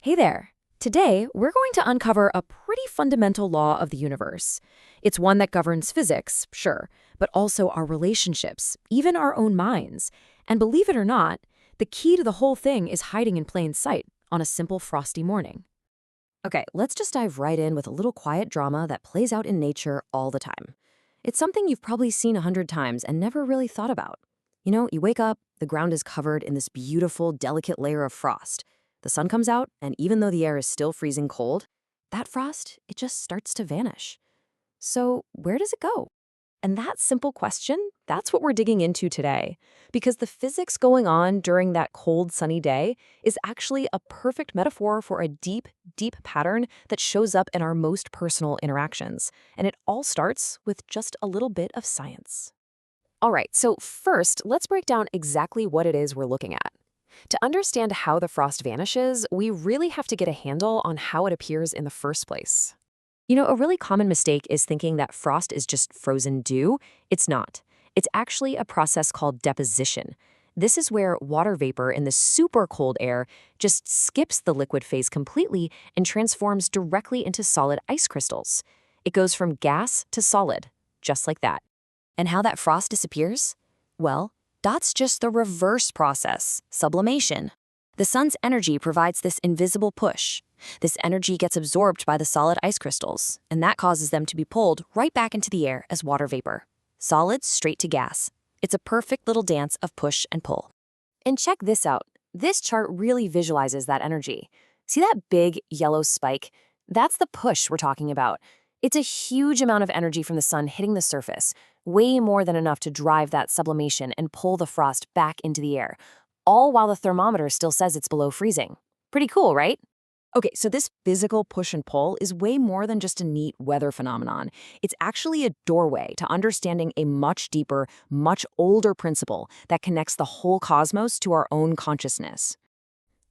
Hey there. Today, we're going to uncover a pretty fundamental law of the universe. It's one that governs physics, sure, but also our relationships, even our own minds. And believe it or not, the key to the whole thing is hiding in plain sight on a simple frosty morning. Okay, let's just dive right in with a little quiet drama that plays out in nature all the time. It's something you've probably seen 100 times and never really thought about. You wake up, the ground is covered in this beautiful, delicate layer of frost. The sun comes out, and even though the air is still freezing cold, that frost, it just starts to vanish. So, where does it go? And that simple question, that's what we're digging into today. Because the physics going on during that cold, sunny day is actually a perfect metaphor for a deep, deep pattern that shows up in our most personal interactions. And it all starts with just a little bit of science. All right, so first, let's break down exactly what it is we're looking at. To understand how the frost vanishes, we really have to get a handle on how it appears in the first place. A really common mistake is thinking that frost is just frozen dew. It's not. It's actually a process called deposition. This is where water vapor in the super cold air just skips the liquid phase completely and transforms directly into solid ice crystals. It goes from gas to solid, just like that. And how that frost disappears? Well, that's just the reverse process, sublimation. The sun's energy provides this invisible push. This energy gets absorbed by the solid ice crystals, and that causes them to be pulled right back into the air as water vapor. Solids straight to gas. It's a perfect little dance of push and pull. And check this out. This chart really visualizes that energy. See that big yellow spike? That's the push we're talking about. It's a huge amount of energy from the sun hitting the surface, way more than enough to drive that sublimation and pull the frost back into the air, all while the thermometer still says it's below freezing. Pretty cool, right? Okay, so this physical push and pull is way more than just a neat weather phenomenon. It's actually a doorway to understanding a much deeper, much older principle that connects the whole cosmos to our own consciousness.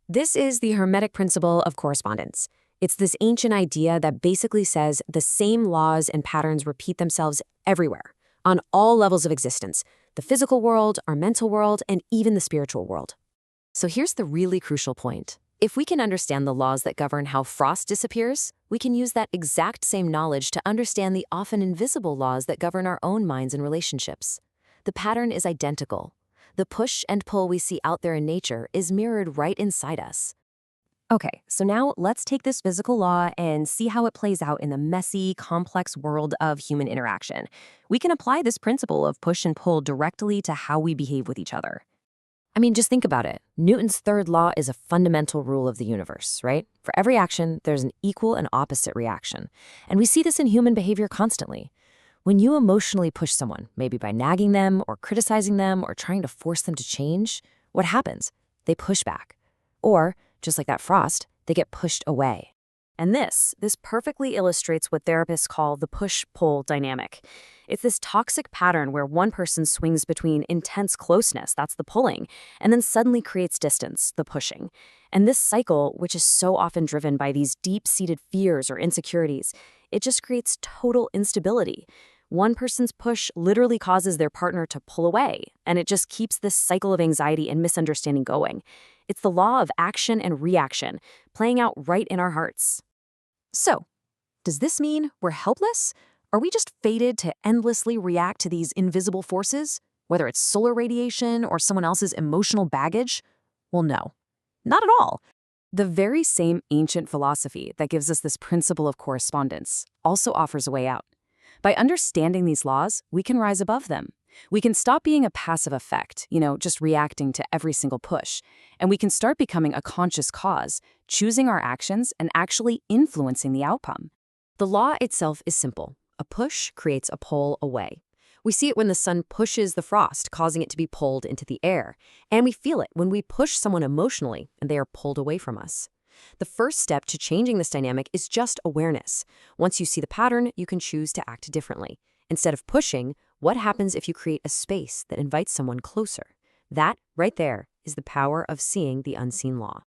This is the Hermetic principle of correspondence. It's this ancient idea that basically says the same laws and patterns repeat themselves everywhere, on all levels of existence, the physical world, our mental world, and even the spiritual world. So here's the really crucial point. If we can understand the laws that govern how frost disappears, we can use that exact same knowledge to understand the often invisible laws that govern our own minds and relationships. The pattern is identical. The push and pull we see out there in nature is mirrored right inside us. Okay, so now let's take this physical law and see how it plays out in the messy, complex world of human interaction. We can apply this principle of push and pull directly to how we behave with each other. Just think about it. Newton's third law is a fundamental rule of the universe, right? For every action, there's an equal and opposite reaction. And we see this in human behavior constantly. When you emotionally push someone, maybe by nagging them or criticizing them or trying to force them to change, what happens? They push back. Or, just like that frost, they get pushed away. And this perfectly illustrates what therapists call the push-pull dynamic. It's this toxic pattern where one person swings between intense closeness, that's the pulling, and then suddenly creates distance, the pushing. And this cycle, which is so often driven by these deep-seated fears or insecurities, it just creates total instability. One person's push literally causes their partner to pull away, and it just keeps this cycle of anxiety and misunderstanding going. It's the law of action and reaction, playing out right in our hearts. So, does this mean we're helpless? Are we just fated to endlessly react to these invisible forces, whether it's solar radiation or someone else's emotional baggage? Well, no, not at all. The very same ancient philosophy that gives us this principle of correspondence also offers a way out. By understanding these laws, we can rise above them. We can stop being a passive effect, just reacting to every single push. And we can start becoming a conscious cause, choosing our actions and actually influencing the outcome. The law itself is simple. A push creates a pull away. We see it when the sun pushes the frost, causing it to be pulled into the air. And we feel it when we push someone emotionally and they are pulled away from us. The first step to changing this dynamic is just awareness. Once you see the pattern, you can choose to act differently. Instead of pushing, what happens if you create a space that invites someone closer? That, right there, is the power of seeing the unseen law.